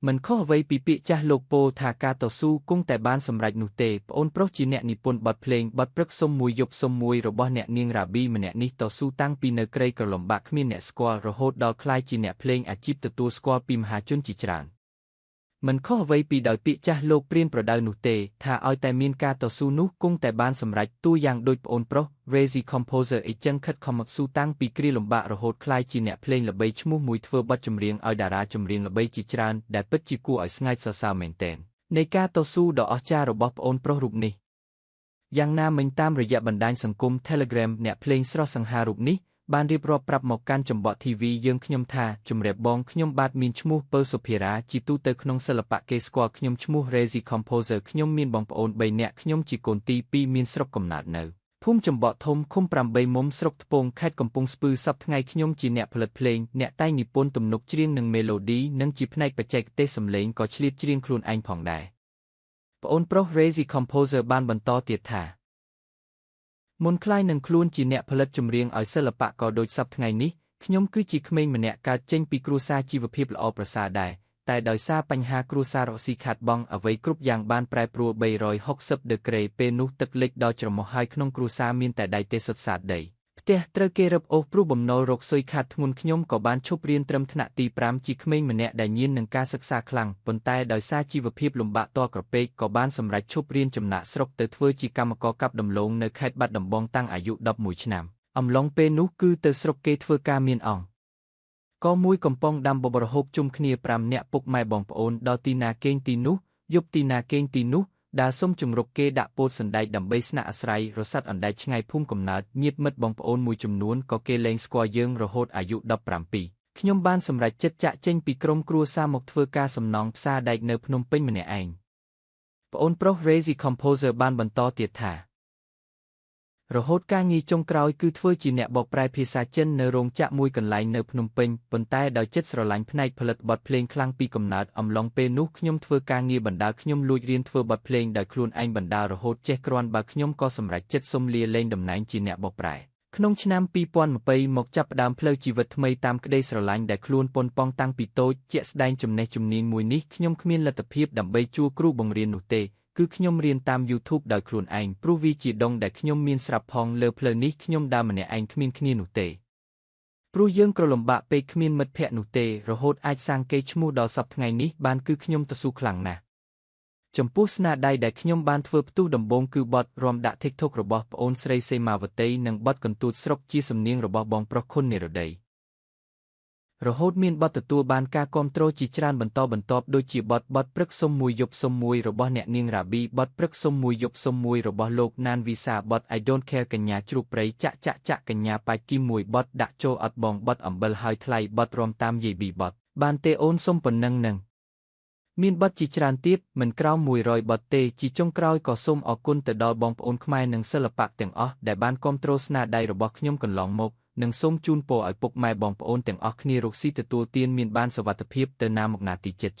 មិនខុសអ្វីពីពាក្យចាស់លោកពោលថាការតស៊ូគង់តែបានសម្រេចនោះទេប្អូនប្រុសជាអ្នកនិពន្ធបទភ្លេងបទព្រឹកសុំមួយយប់សុំមួយរបស់អ្នកនាងរ៉ាប៊ីម្នាក់នេះតស៊ូតាំងពីនៅក្រីក្រលំបាកគ្មានអ្នកស្គាល់រហូតដល់ក្លាយជាអ្នកភ្លេងអាជីពទទួលស្គាល់ពីមហាជនជាច្រើនមិនខុសអ្វីពីដោយពាក្យចាស់លោកព្រានប្រដៅនោះទេថាឲ្យតែមានការតស៊ូនោះគង់តែបានសម្រេចតួយ៉ាងដូចប្អូនប្រុស Razy Composer អីចឹងខិតខំស៊ូតាំងពីគ្រាលំបាករហូតក្លាយជាអ្នកភ្លេងល្បីឈ្មោះមួយធ្វើបទចម្រៀងឲ្យតារាចម្រៀងល្បីជាច្រើនដែលពិតជាគួរឲ្យស្ងើចសរសើរមែនទែននៃការតស៊ូដ៏អស្ចារ្យរបស់ប្អូនប្រុសរូបនេះយ៉ាងណាមិញតាមរយៈបណ្ដាញសង្គម Telegram អ្នកភ្លេងស្រស់សង្ហារូបនេះបានរៀបរាប់ប្រាប់មកកាន់ចំបក់ TV យើងខ្ញុំថាជំរាបបងខ្ញុំបាទមានឈ្មោះពៅសុភារាជាទូទៅក្នុងសិល្បៈគេស្គាល់ខ្ញុំឈ្មោះ Razy Composer ខ្ញុំមានបងប្អូន3នាក់ខ្ញុំជាកូនទី2មានស្រុកកំណើតនៅភូមិចំបក់ធំឃុំ8មុំស្រុកថ្ពងខេត្តកំពង់ស្ពឺសប្តាហ៍ថ្ងៃខ្ញុំជាអ្នកផលិតភ្លេងអ្នកតែងនិពន្ធទំនុកច្រៀងនិងមេឡូឌីនិងជាផ្នែកបច្ចេកទេសសំឡេងក៏ឆ្លៀតច្រៀងខ្លួនឯងផងដែរប្អូនប្រុស Razy Composer បានបន្តទៀតថាមុនក្លាយនឹងខ្លួនជាអ្នកផលិតចម្រៀងឲ្យសិល្បករដូចសប្តាហ៍ថ្ងៃនេះខ្ញុំគឺជាក្មេងម្នាក់កើតចេញពីគ្រួសារជីវភាពល្អប្រសើរដែរតែដោយសារបញ្ហាគ្រួសាររកស៊ីខាតបង់អ្វីគ្រប់យ៉ាងបានប្រែប្រួល360ដឺក្រេពេលនោះទឹកលិចដល់ច្រមុះហើយក្នុងគ្រួសារមានតែដៃទេសុទ្ធសាធដីផ្ទះត្រូវគេរឹបអូសព្រោះបំណុលរកស៊ុយខាតធ្ងន់ខ្ញុំក៏បានឈប់រៀនត្រឹមថ្នាក់ទី5ជាក្មេងម្នាក់ដែលញៀននឹងការសិក្សាខ្លាំងប៉ុន្តែដោយសារជីវភាពលំបាកតក្រពេកក៏បានសម្រេចឈប់រៀនចំណាក់ស្រុកទៅធ្វើជាកម្មករកាប់ដំឡូងនៅខេត្តបាត់ដំបងតាំងអាយុ11ឆ្នាំអំឡុងពេលនោះគឺទៅស្រុកគេធ្វើការមានអង្គក៏មួយកំប៉ុងដាំបបរហូបជុំគ្នា5នាក់ពុកម៉ែបងប្អូនដល់ទីណាគេងទីនោះយប់ទីណាគេងទីនោះដើរសុំជំរុកគេដាក់ពោតសណ្ដែកដើម្បីស្នាក់អាស្រ័យរសាត់អណ្ដែតឆ្ងាយភូមិកំណើតញាតិមិត្តបងប្អូនមួយចំនួនក៏គេលែងស្គាល់យើងរហូតអាយុ17ខ្ញុំបានសម្រេចចិត្តចាក់ចេញពីក្រុមគ្រួសារមកធ្វើការសំណង់ផ្សារដែកនៅភ្នំពេញម្នាក់ឯងប្អូនប្រុស Razy Composer បានបន្តទៀតថារហូតការងារចុងក្រោយគឺធ្វើជាអ្នកបកប្រែភាសាចិននៅរោងចក្រមួយកន្លែងនៅភ្នំពេញប៉ុន្តែដោយចិត្តស្រឡាញ់ផ្នែកផលិតបទភ្លេងខ្លាំងពីកំណើតអំឡុងពេលនោះខ្ញុំធ្វើការងារបណ្ដាលខ្ញុំលួចរៀនធ្វើបទភ្លេងដោយខ្លួនឯងបណ្ដាលរហូតចេះគ្រាន់បើខ្ញុំក៏សម្រេចចិត្តសុំលាលែងតំណែងជាអ្នកបកប្រែក្នុងឆ្នាំ2020មកចាប់ផ្ដើមផ្លូវជីវិតថ្មីតាមក្ដីស្រឡាញ់ដែលខ្លួនប៉ុនប៉ងតាំងពីតូចជាក់ស្ដែងចំណេះជំនាញមួយនេះខ្ញុំគ្មានលទ្ធភាពដើម្បីជួគ្រូបង្រៀននោះទេគឺខ្ញុំរៀនតាម YouTube ដោយខ្លួនឯងព្រោះវាជាដងដែលខ្ញុំមានស្រាប់ផងលើផ្លូវនេះខ្ញុំដើរម្នាក់ឯងគ្មានគ្នានោះទេព្រោះយើងក្រលំបាកពេកគ្មានមិត្តភ័ក្តិនោះទេរហូតអាចសាងកេរ្តិ៍ឈ្មោះដល់សប្តាហ៍ថ្ងៃនេះបានគឺខ្ញុំតស៊ូខ្លាំងណាស់ចំពោះស្នាដៃដែលខ្ញុំបានធ្វើផ្ទុះដំបូងគឺបទរាំដាក់ TikTok របស់ប្អូនស្រីសេម៉ាវតីនិងបទកន្ទួតស្រុកជាសំនៀងរបស់បងប្រុសខុននិរតីរហូតមានបទទទួលបានការគាំទ្រជាច្រើនបន្តបន្ទាប់ដូចជាបទព្រឹកសុំមួយយប់សុំមួយរបស់អ្នកនាងរ៉ាប៊ីបទព្រឹកសុំមួយយប់សុំមួយរបស់លោកណានវីសាបទ I don't care កញ្ញាជ្រូកព្រៃចាក់ចាក់កញ្ញាប៉ាច់គីមមួយបទដាក់ចូលអត់បងបទអំបិលហើយថ្លៃបទរាំតាមយាយប៊ីបទបានទេអូនសុំប៉ុណ្ណឹងនឹងមានបទជាច្រើនទៀតមិនក្រោម100បទទេជាចុងក្រោយក៏សូមអរគុណទៅដល់បងប្អូនខ្មែរនិងសិល្បៈទាំងអស់ដែលបានគាំទ្រស្នាដៃរបស់ខ្ញុំកន្លងមកនិងសូមជូនពរឲ្យពុកម៉ែបងប្អូនទាំងអស់គ្នារកស៊ីទទួលទានមានបានសុវត្ថិភាពទៅណាមកណាទីជិត